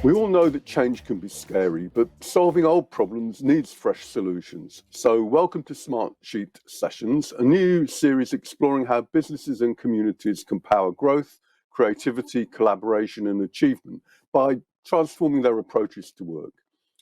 We all know that change can be scary, but solving old problems needs fresh solutions. So welcome to Smartsheet Sessions, a new series exploring how businesses and communities can power growth, creativity, collaboration and achievement by transforming their approaches to work.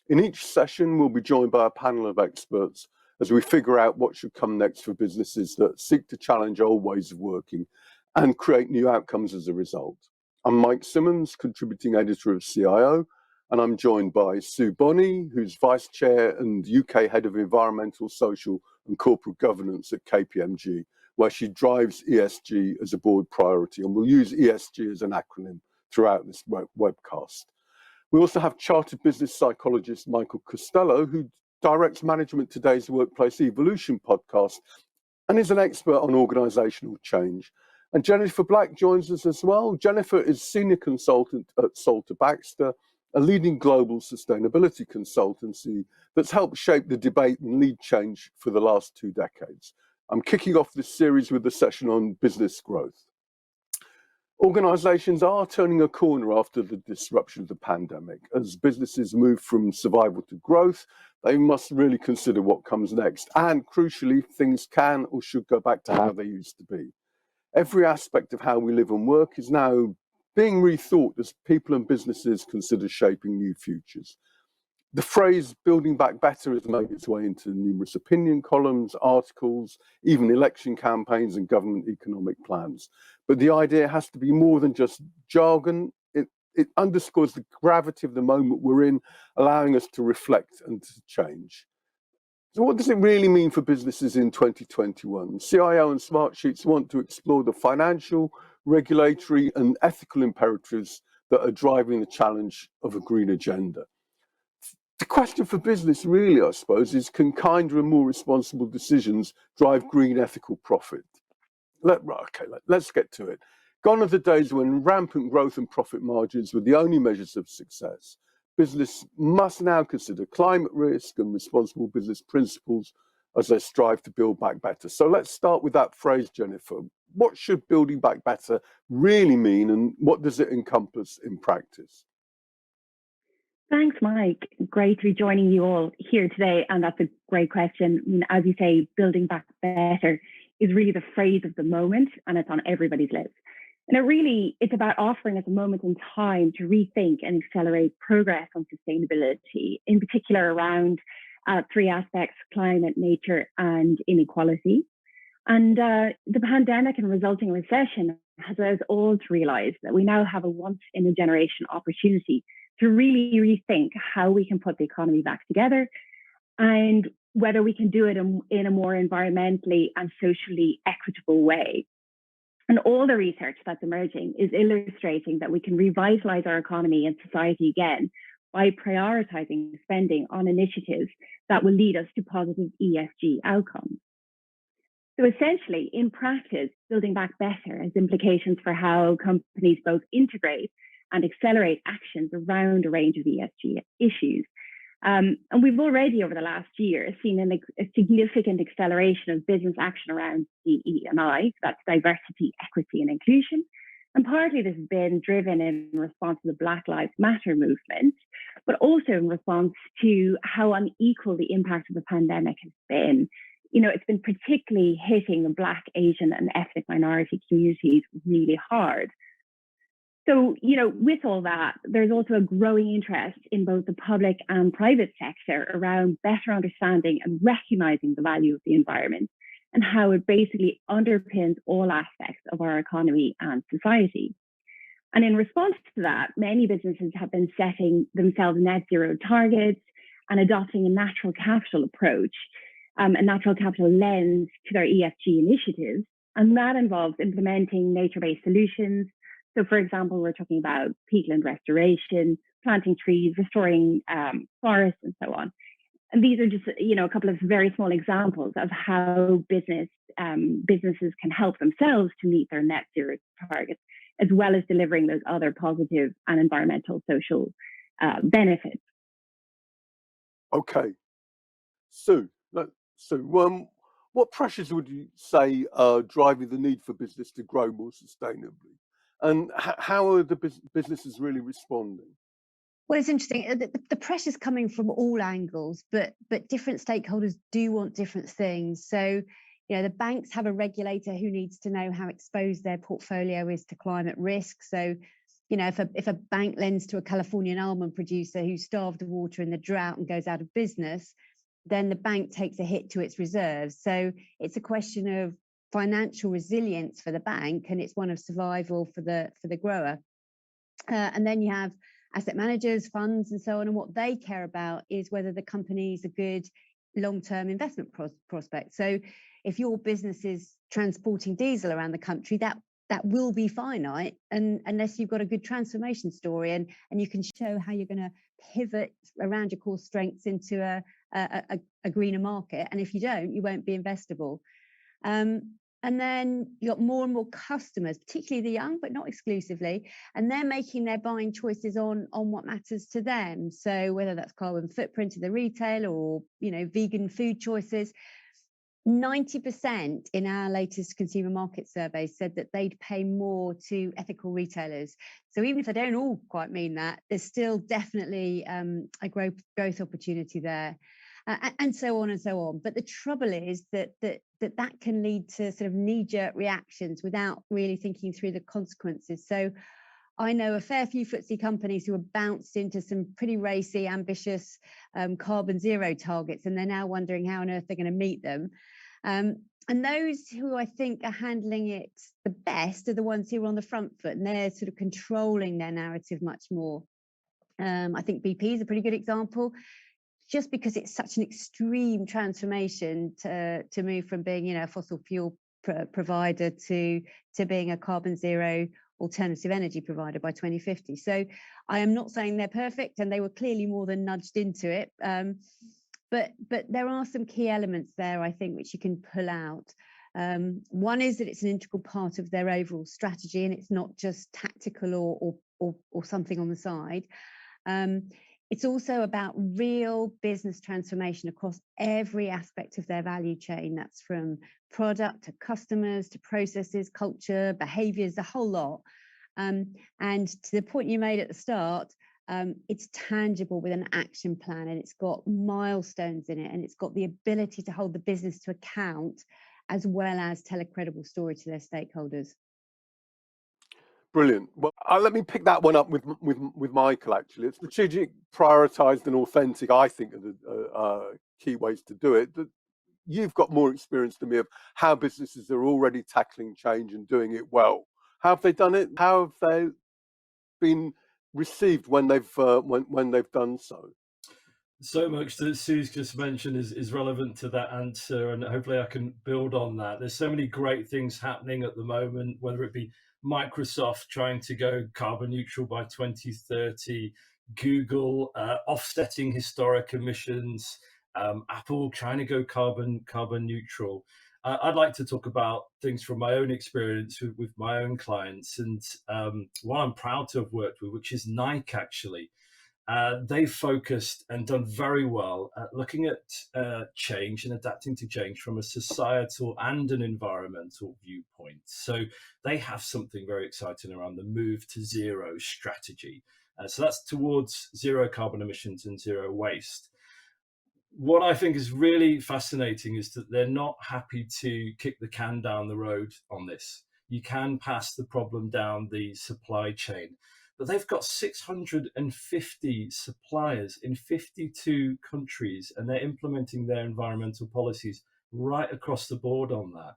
In each session, we'll be joined by a panel of experts as we figure out what should come next for businesses that seek to challenge old ways of working and create new outcomes as a result. I'm Mike Simmons, contributing editor of CIO, and I'm joined by Sue Bonney, who's Vice Chair and UK Head of Environmental, Social and Corporate Governance at KPMG, where she drives ESG as a board priority, and we'll use ESG as an acronym throughout this webcast. We also have chartered business psychologist Michael Costello, who directs Management Today's Workplace Evolution podcast and is an expert on organisational change. And Jennifer Black joins us as well. Jennifer is senior consultant at Salter Baxter, a leading global sustainability consultancy that's helped shape the debate and lead change for the last 2 decades. I'm kicking off this series with a session on business growth. Organisations are turning a corner after the disruption of the pandemic. As businesses move from survival to growth, they must really consider what comes next. And crucially, things can or should go back to how they used to be. Every aspect of how we live and work is now being rethought as people and businesses consider shaping new futures. The phrase building back better has made its way into numerous opinion columns, articles, even election campaigns and government economic plans. But the idea has to be more than just jargon. It underscores the gravity of the moment we're in, allowing us to reflect and to change. So what does it really mean for businesses in 2021? CIO and Smartsheets want to explore the financial, regulatory and ethical imperatives that are driving the challenge of a green agenda. The question for business really, I suppose, is can kinder and more responsible decisions drive green ethical profit? Let's get to it. Gone are the days when rampant growth and profit margins were the only measures of success. Business must now consider climate risk and responsible business principles as they strive to build back better. So let's start with that phrase, Jennifer. What should building back better really mean, and what does it encompass in practice? Thanks, Mike. Great to be joining you all here today. And that's a great question. I mean, as you say, building back better is really the phrase of the moment, and it's on everybody's lips. And it's about offering us a moment in time to rethink and accelerate progress on sustainability, in particular around 3 aspects: climate, nature, and inequality. And the pandemic and resulting recession has us all to realize that we now have a once-in-a-generation opportunity to really rethink how we can put the economy back together and whether we can do it in a more environmentally and socially equitable way. And all the research that's emerging is illustrating that we can revitalize our economy and society again by prioritizing spending on initiatives that will lead us to positive ESG outcomes. So essentially, in practice, building back better has implications for how companies both integrate and accelerate actions around a range of ESG issues. And we've already, over the last year, seen a significant acceleration of business action around DE&I, that's diversity, equity, and inclusion. And partly this has been driven in response to the Black Lives Matter movement, but also in response to how unequal the impact of the pandemic has been. You know, it's been particularly hitting the Black, Asian, and ethnic minority communities really hard. So, with all that, there's also a growing interest in both the public and private sector around better understanding and recognizing the value of the environment and how it basically underpins all aspects of our economy and society. And in response to that, many businesses have been setting themselves net zero targets and adopting a natural capital approach, a natural capital lens to their ESG initiatives. And that involves implementing nature-based solutions. So, for example, we're talking about peatland restoration, planting trees, restoring forests, and so on. And these are just, a couple of very small examples of how businesses can help themselves to meet their net zero targets, as well as delivering those other positive and environmental, social benefits. Okay, Sue. What pressures would you say are driving the need for business to grow more sustainably? And how are the businesses really responding? Well, it's interesting. The pressure's coming from all angles, but different stakeholders do want different things. So, the banks have a regulator who needs to know how exposed their portfolio is to climate risk. So, if a bank lends to a Californian almond producer who's starved of water in the drought and goes out of business, then the bank takes a hit to its reserves. So it's a question of financial resilience for the bank, and it's one of survival for the grower. And then you have asset managers, funds, and so on. And what they care about is whether the company is a good long-term investment prospect. So if your business is transporting diesel around the country, that will be finite, and unless you've got a good transformation story and you can show how you're going to pivot around your core strengths into a greener market. And if you don't, you won't be investable. And then you've got more and more customers, particularly the young, but not exclusively, and they're making their buying choices on what matters to them. So whether that's carbon footprint of the retailer or, vegan food choices, 90% in our latest consumer market survey said that they'd pay more to ethical retailers. So even if they don't all quite mean that, there's still definitely a growth opportunity there. And so on and so on. But the trouble is that can lead to sort of knee-jerk reactions without really thinking through the consequences. So I know a fair few FTSE companies who have bounced into some pretty racy, ambitious carbon zero targets, and they're now wondering how on earth they're going to meet them. And those who I think are handling it the best are the ones who are on the front foot, and they're sort of controlling their narrative much more. I think BP is a pretty good example, just because it's such an extreme transformation to move from being, a fossil fuel provider to being a carbon zero alternative energy provider by 2050. So I am not saying they're perfect, and they were clearly more than nudged into it. But there are some key elements there, I think, which you can pull out. One is that it's an integral part of their overall strategy, and it's not just tactical or something on the side. It's also about real business transformation across every aspect of their value chain. That's from product to customers to processes, culture, behaviors, the whole lot. And to the point you made at the start, it's tangible with an action plan, and it's got milestones in it, and it's got the ability to hold the business to account as well as tell a credible story to their stakeholders. Brilliant. Well, let me pick that one up with Michael. Actually, it's strategic, prioritized, and authentic. I think are the key ways to do it. You've got more experience than me of how businesses are already tackling change and doing it well. How have they done it? How have they been received when they've done so? So much that Sue's just mentioned is relevant to that answer, and hopefully I can build on that. There's so many great things happening at the moment, whether it be Microsoft trying to go carbon neutral by 2030, Google offsetting historic emissions, Apple trying to go carbon neutral. I'd like to talk about things from my own experience with my own clients, and one I'm proud to have worked with, which is Nike, actually. They've focused and done very well at looking at change and adapting to change from a societal and an environmental viewpoint. So they have something very exciting around the move to zero strategy. So that's towards zero carbon emissions and zero waste. What I think is really fascinating is that they're not happy to kick the can down the road on this. You can pass the problem down the supply chain. But they've got 650 suppliers in 52 countries, and they're implementing their environmental policies right across the board on that.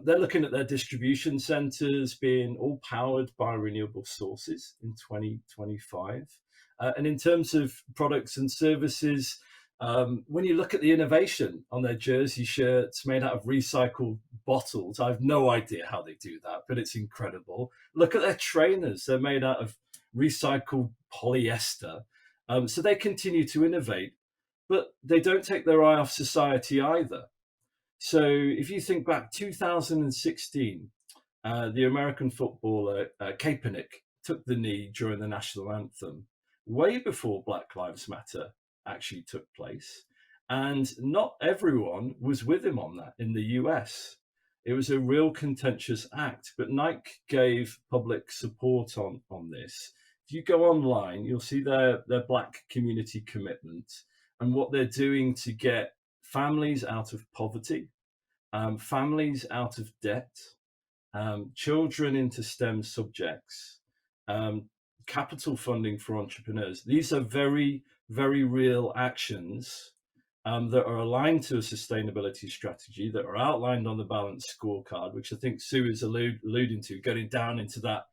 They're looking at their distribution centers being all powered by renewable sources in 2025. And in terms of products and services, when you look at the innovation on their jersey shirts made out of recycled bottles, I have no idea how they do that, but it's incredible. Look at their trainers. They're made out of recycled polyester. So they continue to innovate, but they don't take their eye off society either. So if you think back, 2016, the American footballer Kaepernick took the knee during the national anthem, way before Black Lives Matter actually took place, and not everyone was with him on that in the US. It was a real contentious act, but Nike gave public support on this. If if you go online, you'll see their Black community commitment and what they're doing to get families out of poverty, families out of debt, children into STEM subjects, capital funding for entrepreneurs. These are very, very real actions that are aligned to a sustainability strategy, that are outlined on the balanced scorecard, which I think Sue is alluding to, getting down into that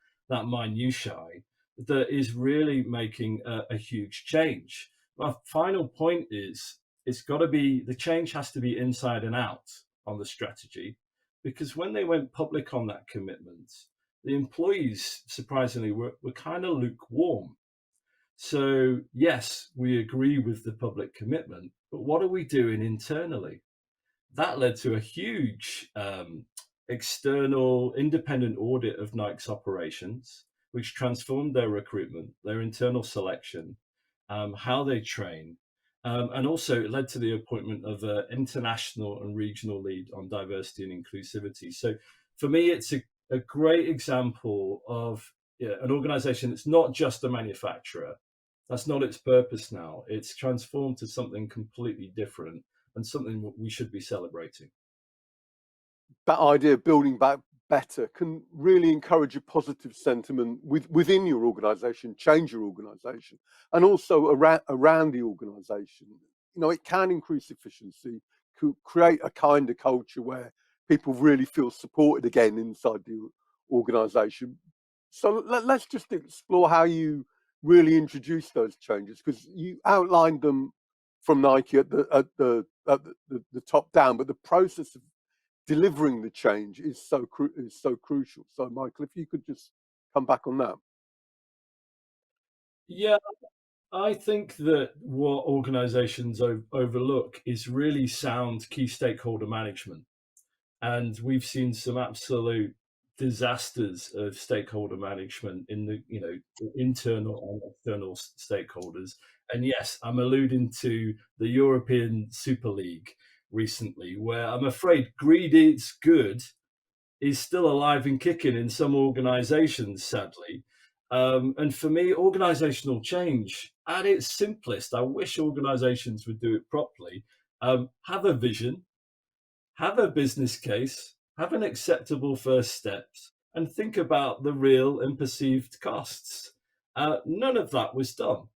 minutiae, that is really making a huge change. My final point is, the change has to be inside and out on the strategy, because when they went public on that commitment, the employees, surprisingly, were kind of lukewarm. So yes, we agree with the public commitment, but what are we doing internally? That led to a huge external independent audit of Nike's operations, which transformed their recruitment, their internal selection, how they train, and also it led to the appointment of an international and regional lead on diversity and inclusivity. So for me, it's a great example of an organization that's not just a manufacturer. That's not its purpose now. It's transformed to something completely different and something we should be celebrating. That idea of building back better can really encourage a positive sentiment within your organization, change your organization, and also around the organization. You know, it can increase efficiency, create a kind of culture where people really feel supported again inside the organization. So let's just explore how you really introduce those changes, because you outlined them from Nike at the top down, but the process of delivering the change is so crucial. So, Michael, if you could just come back on that. Yeah, I think that what organizations overlook is really sound key stakeholder management. And we've seen some absolute disasters of stakeholder management in the internal and external stakeholders. And yes, I'm alluding to the European Super League recently, where I'm afraid greed is good is still alive and kicking in some organizations, sadly. And for me, organizational change at its simplest, I wish organizations would do it properly. Have a vision, have a business case, have an acceptable first steps, and think about the real and perceived costs. None of that was done.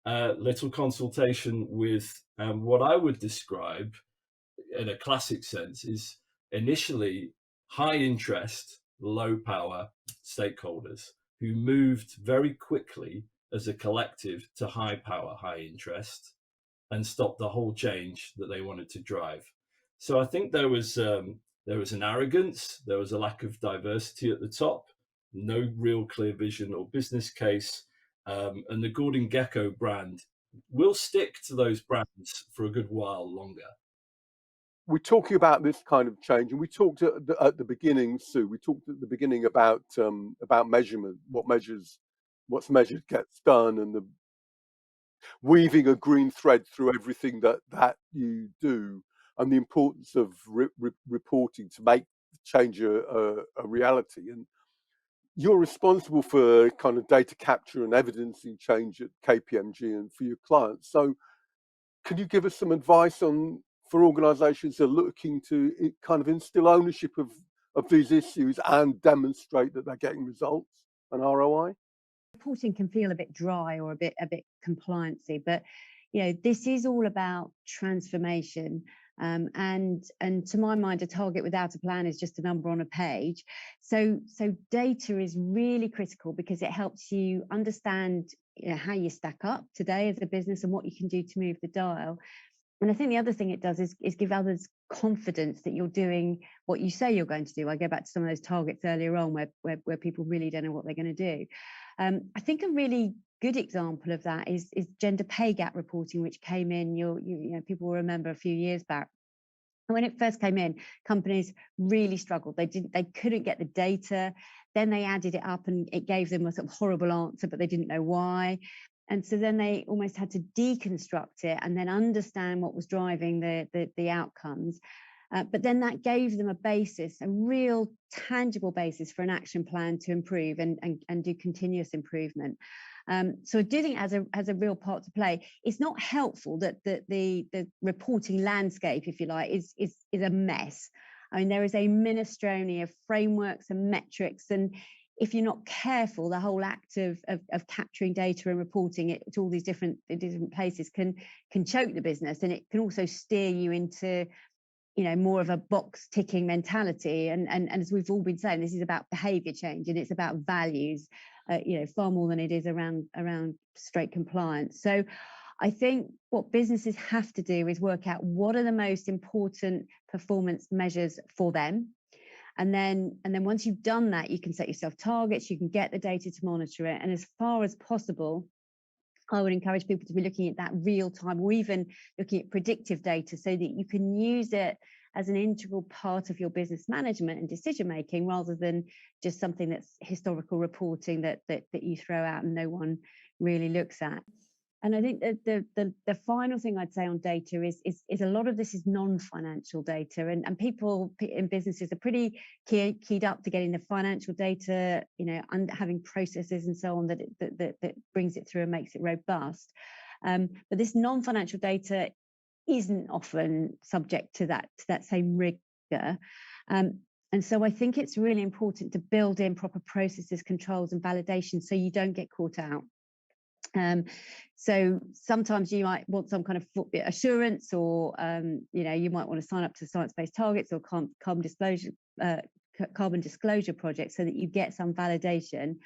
Little consultation with what I would describe in a classic sense is initially high interest, low power stakeholders who moved very quickly as a collective to high power, high interest, and stopped the whole change that they wanted to drive. So I think there was an arrogance, there was a lack of diversity at the top, no real clear vision or business case, and the Gordon Gekko brand will stick to those brands for a good while longer. We're talking about this kind of change, and we talked at the beginning, Sue. We talked at the beginning about measurement, what's measured gets done, and the weaving a green thread through everything that you do, and the importance of reporting to make change a reality. And you're responsible for kind of data capture and evidencing change at KPMG and for your clients. So can you give us some advice for organizations that are looking to kind of instill ownership of these issues and demonstrate that they're getting results and ROI? Reporting can feel a bit dry or a bit compliancy, but this is all about transformation. And to my mind, a target without a plan is just a number on a page. So data is really critical because it helps you understand how you stack up today as a business and what you can do to move the dial. And I think the other thing it does is give others confidence that you're doing what you say you're going to do. I go back to some of those targets earlier on where people really don't know what they're going to do. I think a really good example of that is gender pay gap reporting, which came in, people will remember a few years back. And when it first came in, companies really struggled. They couldn't get the data. Then they added it up and it gave them a sort of horrible answer, but they didn't know why. And so then they almost had to deconstruct it and then understand what was driving the outcomes. But then that gave them a basis, a real tangible basis for an action plan to improve and do continuous improvement. So I do think it has a real part to play. It's not helpful that the reporting landscape, if you like, is a mess. I mean, there is a minestrone of frameworks and metrics, and if you're not careful, the whole act of capturing data and reporting it to all these different places can choke the business, and it can also steer you into, you know, more of a box ticking mentality. And as we've all been saying, this is about behavior change, and it's about values, you know, far more than it is around straight compliance. So I think what businesses have to do is work out what are the most important performance measures for them. And then once you've done that, you can set yourself targets, you can get the data to monitor it. And as far as possible, I would encourage people to be looking at that real time, or even looking at predictive data, so that you can use it as an integral part of your business management and decision making, rather than just something that's historical reporting that you throw out and no one really looks at. And I think that the final thing I'd say on data is a lot of this is non-financial data, and people in businesses are pretty keyed up to getting the financial data, you know, and having processes and so on that brings it through and makes it robust. But this non-financial data isn't often subject to that same rigor. And so I think it's really important to build in proper processes, controls, and validation so you don't get caught out. So sometimes you might want some kind of assurance, or you know, you might want to sign up to science-based targets or carbon disclosure projects, so that you get some validation,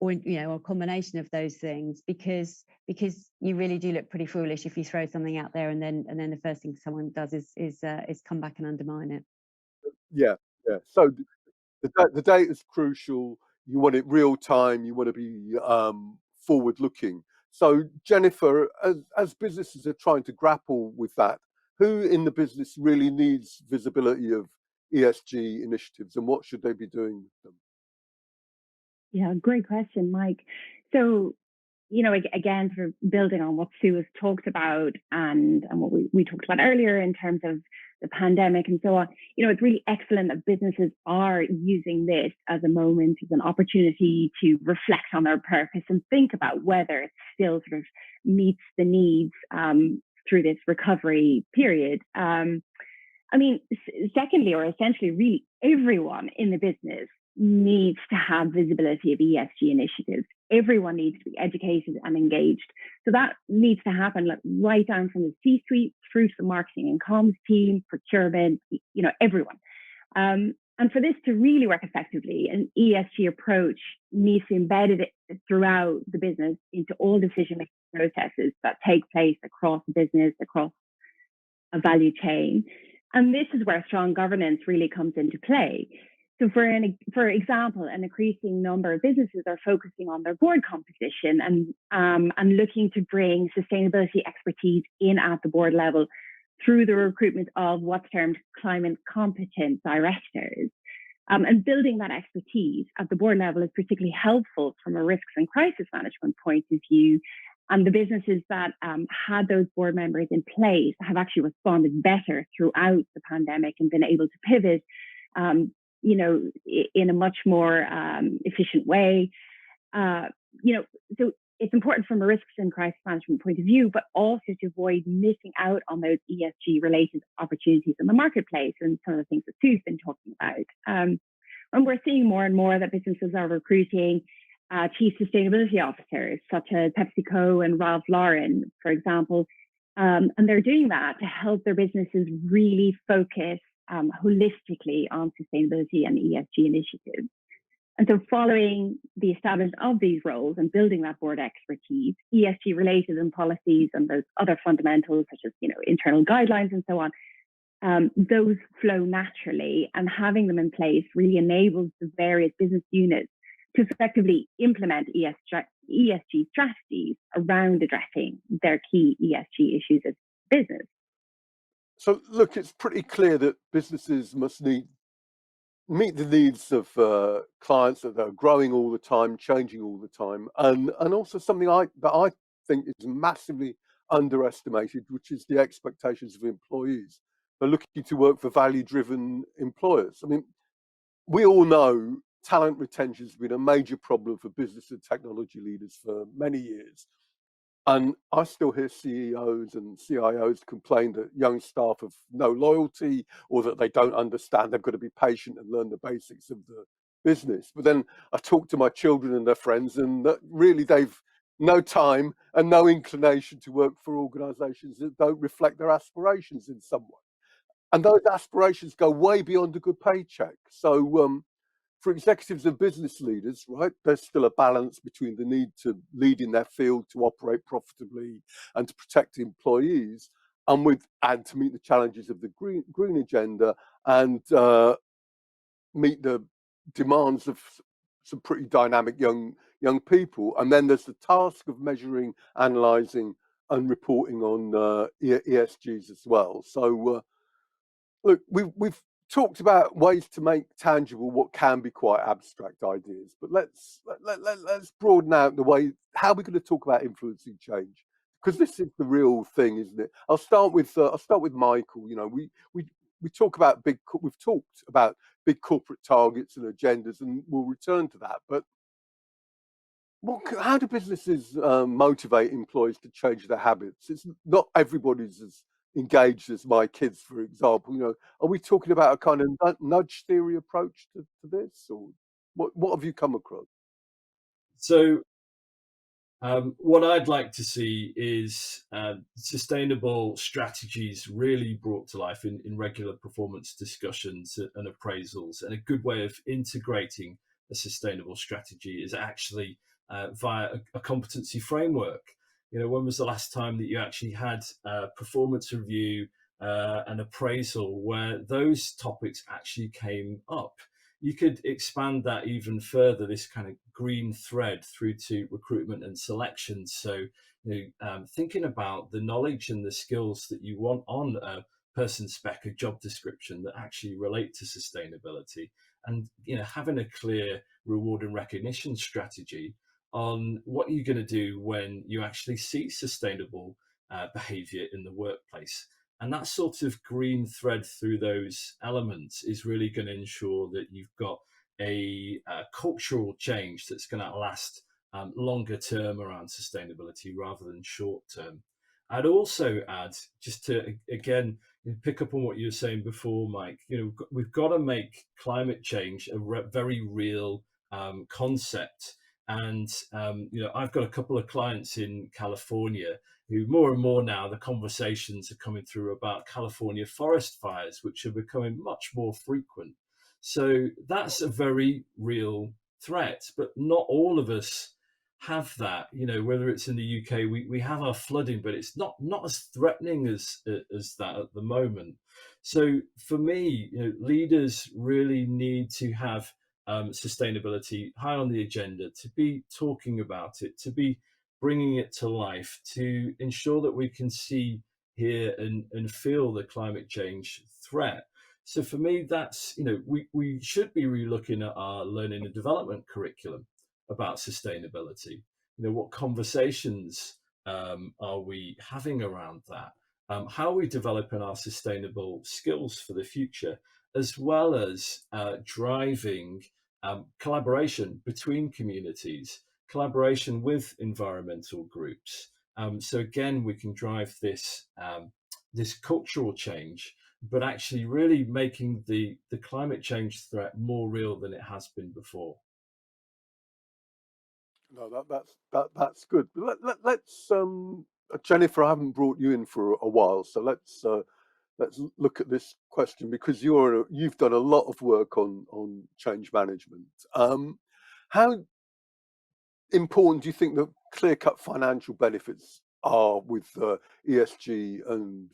or, you know, a combination of those things, because you really do look pretty foolish if you throw something out there and then the first thing someone does is come back and undermine it. Yeah, yeah. So the data is crucial. You want it real time. You want to be forward looking. So Jennifer, as businesses are trying to grapple with that, who in the business really needs visibility of ESG initiatives, and what should they be doing with them? Yeah, great question, Mike. So, you know, again, sort of building on what Sue has talked about, and what we talked about earlier in terms of the pandemic and so on, you know, it's really excellent that businesses are using this as a moment, as an opportunity to reflect on their purpose and think about whether it still sort of meets the needs through this recovery period. I mean, secondly, or essentially, really everyone in the business needs to have visibility of ESG initiatives. Everyone needs to be educated and engaged. So that needs to happen, like, right down from the C-suite through to the marketing and comms team, procurement, you know, everyone. And for this to really work effectively, an ESG approach needs to embed it throughout the business into all decision-making processes that take place across the business, across a value chain. And this is where strong governance really comes into play. So for example, an increasing number of businesses are focusing on their board composition and looking to bring sustainability expertise in at the board level through the recruitment of what's termed climate competent directors. And building that expertise at the board level is particularly helpful from a risks and crisis management point of view. And the businesses that had those board members in place have actually responded better throughout the pandemic and been able to pivot, you know, in a much more efficient way. You know, so it's important from a risks and crisis management point of view, but also to avoid missing out on those ESG related opportunities in the marketplace, and some of the things that Sue's been talking about. And we're seeing more and more that businesses are recruiting chief sustainability officers, such as PepsiCo and Ralph Lauren, for example. And they're doing that to help their businesses really focus holistically on sustainability and ESG initiatives. And so following the establishment of these roles and building that board expertise, ESG related and policies and those other fundamentals, such as, you know, internal guidelines and so on, those flow naturally, and having them in place really enables the various business units to effectively implement ESG strategies around addressing their key ESG issues as business. So look, it's pretty clear that businesses must meet the needs of clients that are growing all the time, changing all the time, and also something that I think is massively underestimated, which is the expectations of employees. are looking to work for value-driven employers. I mean, we all know talent retention has been a major problem for business and technology leaders for many years. And I still hear CEOs and CIOs complain that young staff have no loyalty, or that they don't understand. They've got to be patient and learn the basics of the business. But then I talk to my children and their friends, and that really they've no time and no inclination to work for organisations that don't reflect their aspirations in some way. And those aspirations go way beyond a good paycheck. So for executives and business leaders, right, there's still a balance between the need to lead in their field, to operate profitably, and to protect employees, and to meet the challenges of the green agenda, and meet the demands of some pretty dynamic young people. And then there's the task of measuring, analysing, and reporting on ESGs as well. So look, we've talked about ways to make tangible what can be quite abstract ideas, but let's broaden out the way how we're going to talk about influencing change, because this is the real thing, isn't it? I'll start with Michael. You know, we talk about we've talked about big corporate targets and agendas, and we'll return to that. But how do businesses motivate employees to change their habits? It's not everybody's as engaged as my kids, for example. You know, are we talking about a kind of nudge theory approach to this, or what have you come across? So what I'd like to see is sustainable strategies really brought to life in regular performance discussions and appraisals. And a good way of integrating a sustainable strategy is actually via a competency framework. You know, when was the last time that you actually had a performance review, an appraisal where those topics actually came up? You could expand that even further, this kind of green thread through to recruitment and selection. So, thinking about the knowledge and the skills that you want on a person spec, a job description that actually relate to sustainability, and having a clear reward and recognition strategy on what you're going to do when you actually see sustainable behavior in the workplace. And that sort of green thread through those elements is really going to ensure that you've got a cultural change that's going to last longer term around sustainability rather than short term. I'd also add, just to again pick up on what you were saying before, Mike, we've got to make climate change a very real concept. And I've got a couple of clients in California who more and more now the conversations are coming through about California forest fires, which are becoming much more frequent. So that's a very real threat, but not all of us have that. Whether it's in the UK, we have our flooding, but it's not as threatening as that at the moment. So for me, leaders really need to have sustainability high on the agenda, to be talking about it, to be bringing it to life, to ensure that we can see, hear, and feel the climate change threat. So for me, that's, we should be re-looking at our learning and development curriculum about sustainability. What conversations are we having around that? How are we developing our sustainable skills for the future, as well as driving collaboration between communities, collaboration with environmental groups. So again, we can drive this cultural change, but actually really making the climate change threat more real than it has been before. No, that's good. Let's Jennifer, I haven't brought you in for a while, so let's look at this question, because you've done a lot of work on change management. How important do you think that clear-cut financial benefits are with ESG and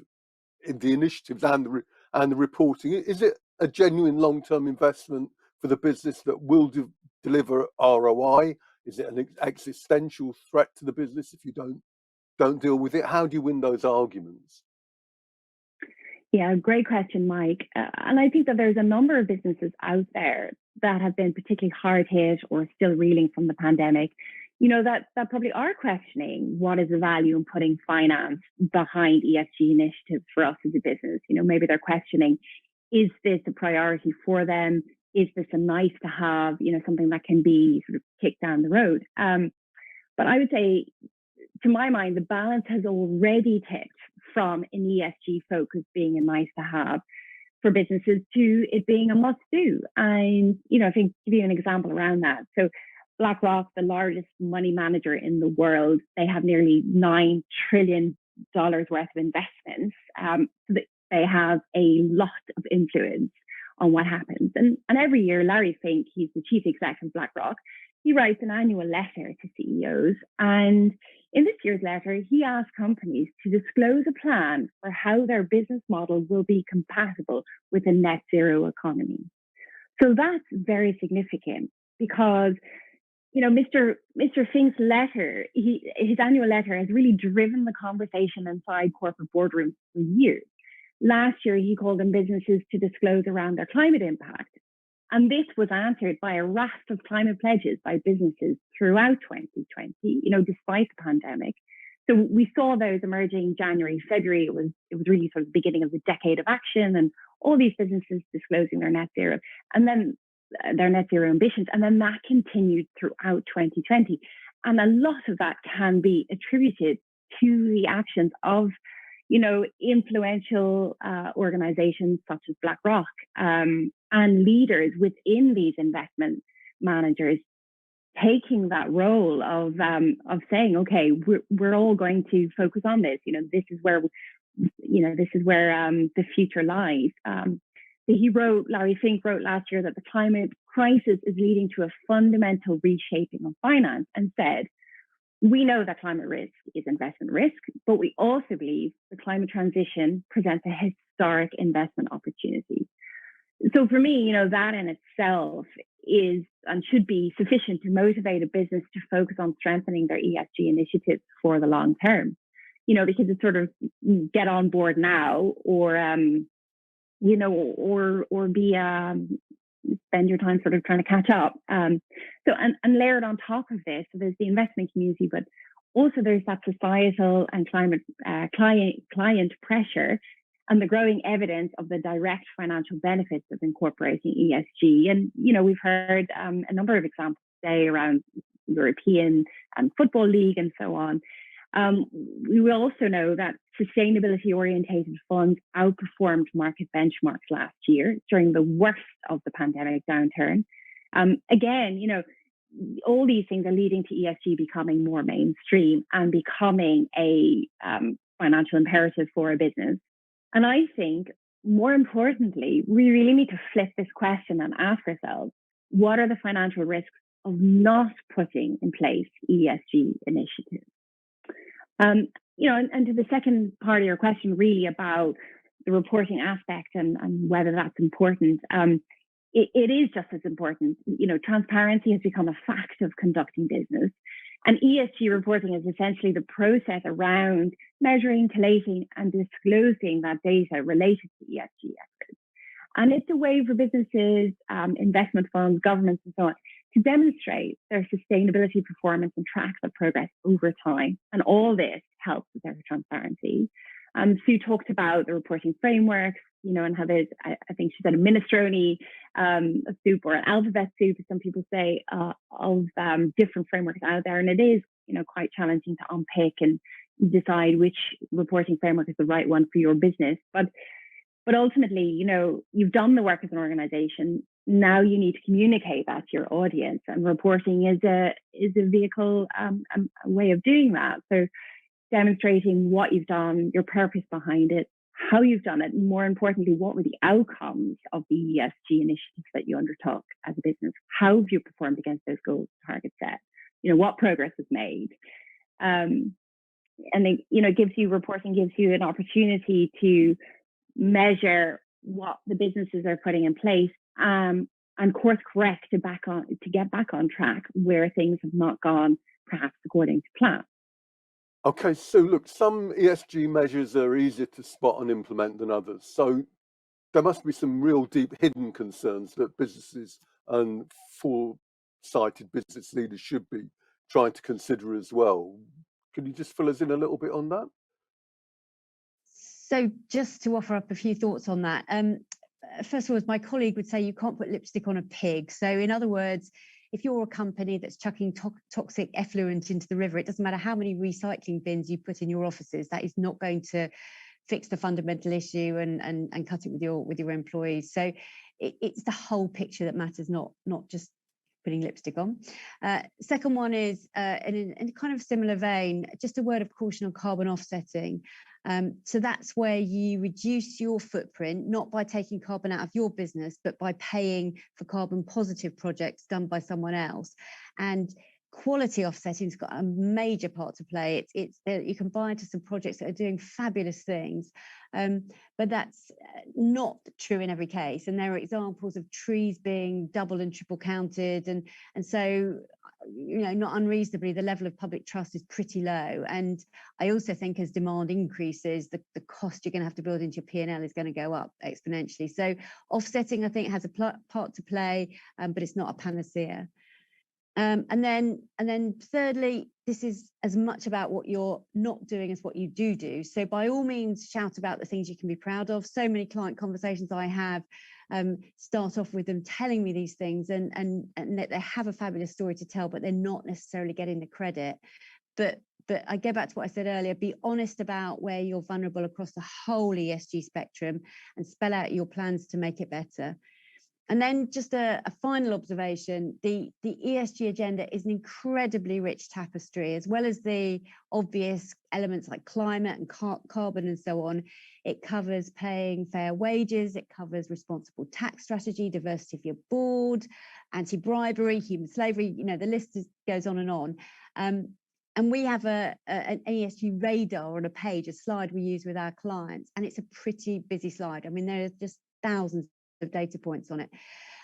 in the initiatives and the reporting? Is it a genuine long-term investment for the business that will deliver ROI? Is it an existential threat to the business if you don't deal with it? How do you win those arguments? Yeah, great question, Mike. And I think that there's a number of businesses out there that have been particularly hard hit or still reeling from the pandemic. that probably are questioning what is the value in putting finance behind ESG initiatives for us as a business. Maybe they're questioning, is this a priority for them? Is this a nice to have, something that can be sort of kicked down the road? But I would say, to my mind, the balance has already tipped from an ESG focus being a nice to have for businesses to it being a must do. And, I think to give you an example around that. So BlackRock, the largest money manager in the world, they have nearly $9 trillion worth of investments. So they have a lot of influence on what happens. And every year, Larry Fink, he's the chief executive of BlackRock, he writes an annual letter to CEOs. And in this year's letter, he asks companies to disclose a plan for how their business model will be compatible with a net zero economy. So that's very significant because, Mr. Fink's letter, his annual letter has really driven the conversation inside corporate boardrooms for years. Last year, he called on businesses to disclose around their climate impact. And this was answered by a raft of climate pledges by businesses throughout 2020, despite the pandemic. So we saw those emerging January, February. It was really sort of the beginning of the decade of action and all these businesses disclosing their net zero and then their net zero ambitions. And then that continued throughout 2020. And a lot of that can be attributed to the actions of influential organizations such as BlackRock and leaders within these investment managers taking that role of saying, okay, we're all going to focus on this. This is where the future lies. Larry Fink wrote last year that the climate crisis is leading to a fundamental reshaping of finance and said, we know that climate risk is investment risk, but we also believe the climate transition presents a historic investment opportunity. So for me, that in itself is and should be sufficient to motivate a business to focus on strengthening their ESG initiatives for the long term. Because it's sort of get on board now or be spend your time sort of trying to catch up. And layered on top of this, so there's the investment community, but also there's that societal and climate client pressure and the growing evidence of the direct financial benefits of incorporating ESG. And, we've heard a number of examples today around European and Football League and so on. We will also know that sustainability-orientated funds outperformed market benchmarks last year during the worst of the pandemic downturn. Again, all these things are leading to ESG becoming more mainstream and becoming a financial imperative for a business. And I think, more importantly, we really need to flip this question and ask ourselves, what are the financial risks of not putting in place ESG initiatives? And to the second part of your question, really about the reporting aspect and whether that's important, it is just as important. Transparency has become a fact of conducting business. And ESG reporting is essentially the process around measuring, collating, and disclosing that data related to ESG efforts. And it's a way for businesses, investment funds, governments, and so on, to demonstrate their sustainability performance and track their progress over time. And all this helps with their transparency. Sue talked about the reporting frameworks, and how there's, I think she said, a minestrone soup or an alphabet soup, as some people say, of different frameworks out there. And it is, quite challenging to unpick and decide which reporting framework is the right one for your business. But ultimately, you've done the work as an organization. Now you need to communicate that to your audience, and reporting is a vehicle, a way of doing that. So demonstrating what you've done, your purpose behind it, how you've done it, and more importantly, what were the outcomes of the ESG initiatives that you undertook as a business? How have you performed against those goals, targets set? What progress was made? And then, reporting gives you an opportunity to measure what the businesses are putting in place, and course correct to get back on track where things have not gone perhaps according to plan. Okay, so look, some ESG measures are easier to spot and implement than others. So there must be some real deep hidden concerns that businesses and foresighted business leaders should be trying to consider as well. Can you just fill us in a little bit on that? So just to offer up a few thoughts on that. First of all, as my colleague would say, you can't put lipstick on a pig. So in other words, if you're a company that's chucking toxic effluent into the river, it doesn't matter how many recycling bins you put in your offices, that is not going to fix the fundamental issue and cut it with your employees. So it's the whole picture that matters, not just putting lipstick on. Second one is, in a kind of similar vein, just a word of caution on carbon offsetting. So that's where you reduce your footprint, not by taking carbon out of your business, but by paying for carbon positive projects done by someone else. And quality offsetting's got a major part to play. You can buy into some projects that are doing fabulous things, but that's not true in every case. And there are examples of trees being double and triple counted, and so, you know, not unreasonably, the level of public trust is pretty low. And I also think as demand increases, the cost you're going to have to build into your P&L is going to go up exponentially. So offsetting, I think, has a part to play, but it's not a panacea. And then thirdly, this is as much about what you're not doing as what you do. So by all means, shout about the things you can be proud of. So many client conversations I have start off with them telling me these things and that they have a fabulous story to tell, but they're not necessarily getting the credit. But I go back to what I said earlier, be honest about where you're vulnerable across the whole ESG spectrum and spell out your plans to make it better. And then just a final observation, the ESG agenda is an incredibly rich tapestry, as well as the obvious elements like climate and carbon and so on. It covers paying fair wages, it covers responsible tax strategy, diversity of your board, anti-bribery, human slavery, you know, the list goes on and on. And we have an ESG radar on a page, a slide we use with our clients, and it's a pretty busy slide. I mean, there are just thousands of data points on it.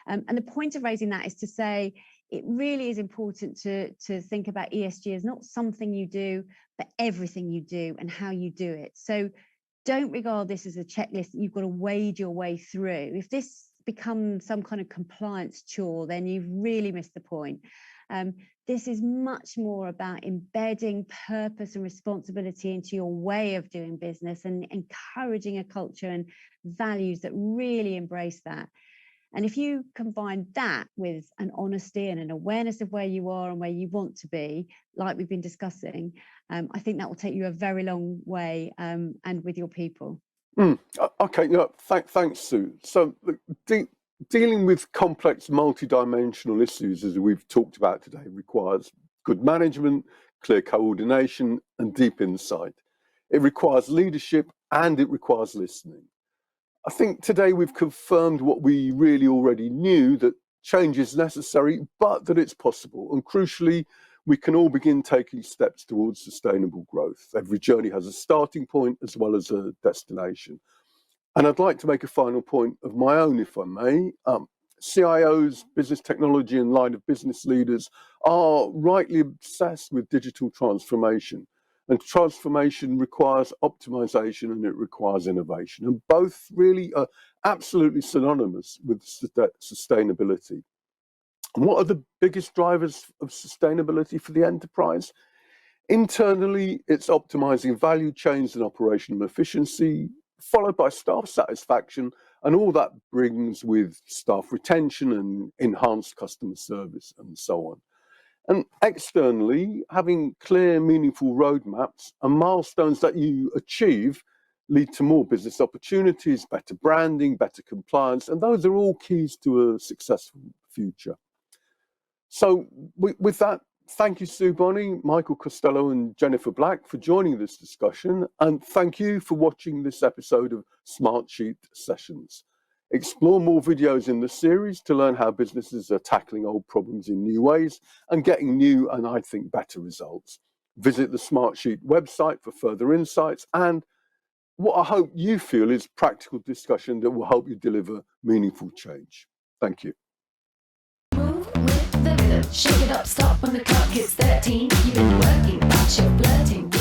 And the point of raising that is to say it really is important to think about ESG as not something you do, but everything you do and how you do it. So don't regard this as a checklist that you've got to wade your way through. If this becomes some kind of compliance chore, then you've really missed the point. This is much more about embedding purpose and responsibility into your way of doing business and encouraging a culture and values that really embrace that. And if you combine that with an honesty and an awareness of where you are and where you want to be, like we've been discussing, I think that will take you a very long way and with your people. Okay, thanks, Sue. So dealing with complex multidimensional issues, as we've talked about today, requires good management, clear coordination, and deep insight. It requires leadership and it requires listening. I think today we've confirmed what we really already knew, that change is necessary, but that it's possible. And crucially, we can all begin taking steps towards sustainable growth. Every journey has a starting point as well as a destination. And I'd like to make a final point of my own, if I may. CIOs, business technology and line of business leaders are rightly obsessed with digital transformation. And transformation requires optimization and it requires innovation. And both really are absolutely synonymous with sustainability. And what are the biggest drivers of sustainability for the enterprise? Internally, it's optimizing value chains and operational efficiency, followed by staff satisfaction, and all that brings with staff retention and enhanced customer service and so on. And externally, having clear, meaningful roadmaps and milestones that you achieve lead to more business opportunities, better branding, better compliance, and those are all keys to a successful future. So with that, thank you, Sue Bonney, Michael Costello and Jennifer Black for joining this discussion, and thank you for watching this episode of Smartsheet Sessions. Explore more videos in the series to learn how businesses are tackling old problems in new ways and getting new and, I think, better results. Visit the Smartsheet website for further insights and what I hope you feel is practical discussion that will help you deliver meaningful change. Thank you. Move with the rhythm, shake it up, stop when the clock hits 13. You've been working, but you're blurting.